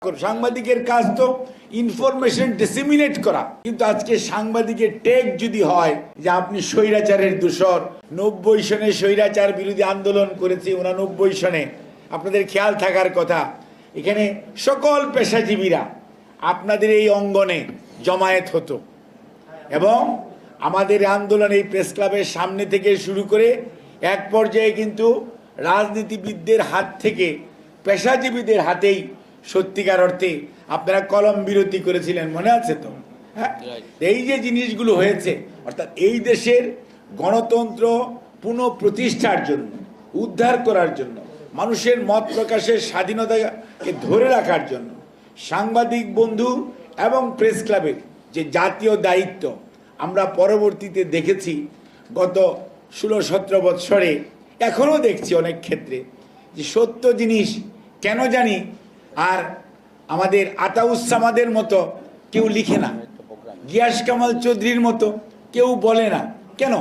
সাংবাদিকের কাজ তো ইনফরমেশন ডিসেমিনেট করা, কিন্তু আজকে সাংবাদিকের টেক যদি হয় যে আপনি স্বৈরাচারের দোষর, 90 সনে স্বৈরাচার বিরোধী আন্দোলন করেছি, 89 সনে আপনাদের খেয়াল থাকার কথা, এখানে সকল পেশাজীবীরা আপনাদের এই অঙ্গনে জমায়েত হতো এবং আমাদের আন্দোলন এই প্রেস ক্লাবের সামনে থেকে শুরু করে এক পর্যায়ে কিন্তু রাজনীতিবিদদের হাত থেকে পেশাজীবীদের হাতেই সত্যিকার অর্থে আপনারা কলম বিরতি করেছিলেন, মনে আছে তো? হ্যাঁ, এই যে জিনিসগুলো হয়েছে, অর্থাৎ এই দেশের গণতন্ত্র পুনঃপ্রতিষ্ঠার জন্য, উদ্ধার করার জন্য, মানুষের মত প্রকাশের স্বাধীনতাকে ধরে রাখার জন্য সাংবাদিক বন্ধু এবং প্রেস ক্লাবের যে জাতীয় দায়িত্ব আমরা পরবর্তীতে দেখেছি গত 16-17 বৎসরে, এখনও দেখছি অনেক ক্ষেত্রে যে সত্য জিনিস কেন জানি আর আমাদের আতাউসামাদের মতো কেউ লিখে না, গিয়াস কামাল চৌধুরীর মতো কেউ বলে না। কেন?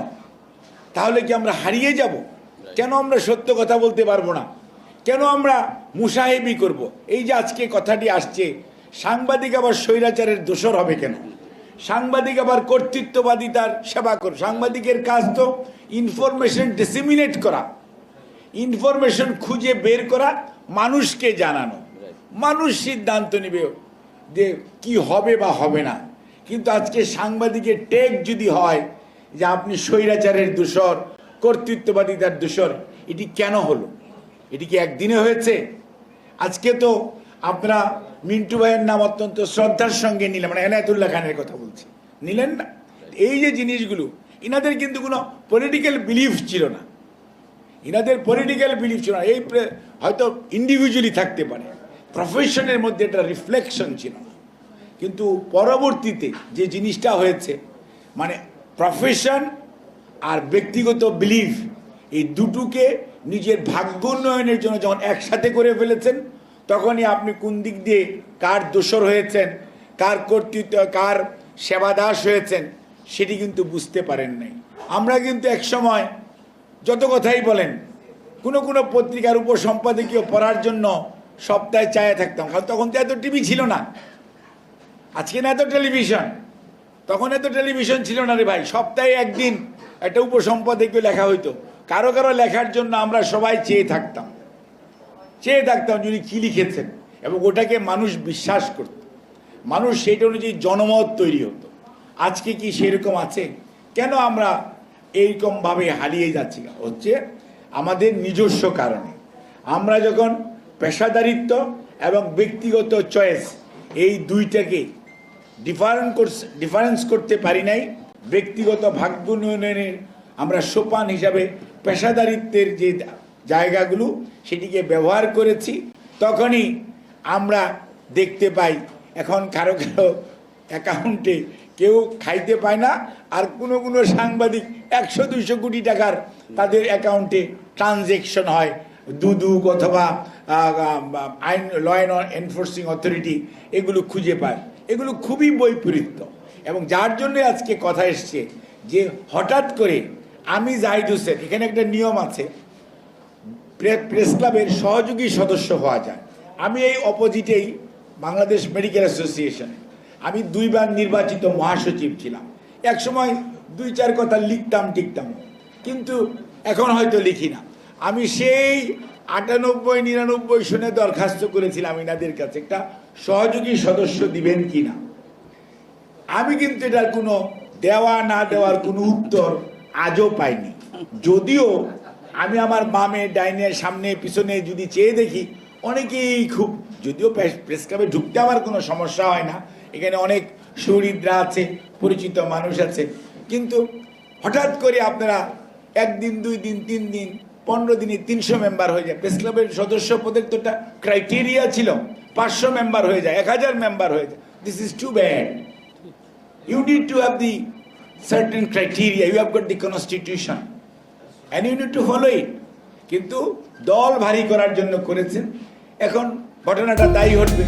তাহলে কি আমরা হারিয়ে যাব? কেন আমরা সত্য কথা বলতে পারবো না? কেন আমরা মুসাহেবি করব? এই যে আজকে কথাটি আসছে, সাংবাদিক আবার স্বৈরাচারের দোষর হবে কেন? সাংবাদিক আবার কর্তৃত্ববাদিতার সেবা কর। সাংবাদিকের কাজ তো ইনফরমেশন ডিসেমিনেট করা, ইনফরমেশন খুঁজে বের করা, মানুষকে জানানো, মানুষ সিদ্ধান্ত নেবে যে কি হবে বা হবে না। কিন্তু আজকে সাংবাদিকের টেক যদি হয় যে আপনি স্বৈরাচারের দোষর, কর্তৃত্ববাদিতার দোষর, এটি কেন হলো? এটি কি একদিনে হয়েছে? আজকে তো আপনারা মিন্টু ভাইয়ের নাম অত্যন্ত শ্রদ্ধার সঙ্গে নিলেন, মানে এনায়েতুল্লাহ খানের কথা বলছি, নিলেন না? এই যে জিনিসগুলো, ইনাদের কিন্তু কোনো পলিটিক্যাল বিলিফ ছিল না, ইনাদের পলিটিক্যাল বিলিফ ছিল না। এই হয়তো ইন্ডিভিজুয়ালি থাকতে পারে, প্রফেশনের মধ্যে একটা রিফ্লেকশন ছিল না। কিন্তু পরবর্তীতে যে জিনিসটা হয়েছে, মানে প্রফেশন আর ব্যক্তিগত বিলিফ, এই দুটোকে নিজের ভাগ্য উন্নয়নের জন্য যখন একসাথে করে ফেলেছেন, তখনই আপনি কোন দিক দিয়ে কার দোষর হয়েছেন, কার কর্তৃত্ব, কার সেবাদাস হয়েছেন, সেটি কিন্তু বুঝতে পারেন নাই। আমরা কিন্তু একসময় যত কথাই বলেন, কোনো কোনো পত্রিকার উপসম্পাদকীয় পড়ার জন্য সপ্তাহে চায়ে থাকতাম, কারণ তখন তো এত টিভি ছিল না, আজকে না এত টেলিভিশন, তখন এত টেলিভিশন ছিল না রে ভাই। সপ্তাহে একদিন একটা উপসম্পাদকীয় লেখা হইতো, কারো কারো লেখার জন্য আমরা সবাই চেয়ে থাকতাম যিনি কী লিখেছেন, এবং ওটাকে মানুষ বিশ্বাস করত, মানুষ সেইটা অনুযায়ী জনমত তৈরি হতো। আজকে কি সেরকম আছে? কেন আমরা এইরকমভাবে হারিয়ে যাচ্ছি? হচ্ছে আমাদের নিজস্ব কারণে। আমরা যখন পেশাদারিত্ব এবং ব্যক্তিগত চয়েস এই দুইটাকে ডিফারেন্স করতে পারি নাই, ব্যক্তিগত ভাগ্য উন্নয়নের আমরা সোপান হিসাবে পেশাদারিত্বের যে জায়গাগুলো সেটিকে ব্যবহার করেছি, তখনই আমরা দেখতে পাই এখন কারো কারো অ্যাকাউন্টে কেউ খাইতে পায় না, আর কোনো কোনো সাংবাদিক 100-200 কোটি টাকার তাদের অ্যাকাউন্টে ট্রানজ্যাকশন হয়, দুদক অথবা আইন ল অ্যান্ড এনফোর্সিং অথরিটি এগুলো খুঁজে পায়। এগুলো খুবই বৈপরীত্য, এবং যার জন্য আজকে কথা এসছে যে হঠাৎ করে আমি জাহিদ হোসেন, এখানে একটা নিয়ম আছে, প্রেস ক্লাবের সহযোগী সদস্য হওয়া যায়। আমি এই অপোজিটেই বাংলাদেশ মেডিকেল অ্যাসোসিয়েশনে আমি 2 বার নির্বাচিত মহাসচিব ছিলাম। এক সময় 2-4 কথা লিখতাম টিকতাম, কিন্তু এখন হয়তো লিখি না। আমি সেই 98-99 সনে দরখাস্ত করেছিলাম এনাদের কাছে একটা সহযোগী সদস্য দিবেন কি না। আমি কিন্তু এটার কোনো দেওয়া না দেওয়ার কোনো উত্তর আজও পাইনি। যদিও আমি আমার বামে ডাইনে সামনে পিছনে যদি চেয়ে দেখি, অনেকেই খুব, যদিও প্রেস ক্লাবে ঢুকতে আমার কোনো সমস্যা হয় না, এখানে অনেক সুহৃদরা আছে, পরিচিত মানুষ আছে, কিন্তু হঠাৎ করে আপনারা 1 দিন 2 দিন 3 দিন 15 দিনে 300 মেম্বার হয়ে যায়। প্রেস ক্লাবের সদস্য পদের তো একটা ক্রাইটেরিয়া ছিল, 500 মেম্বার হয়ে যায়, 1000 মেম্বার হয়ে যায়। This is too bad. You need to have the certain criteria, you have got the constitution and you need to follow it. কিন্তু দল ভারী করার জন্য করেছেন, এখন ঘটনাটা তাই ঘটবে।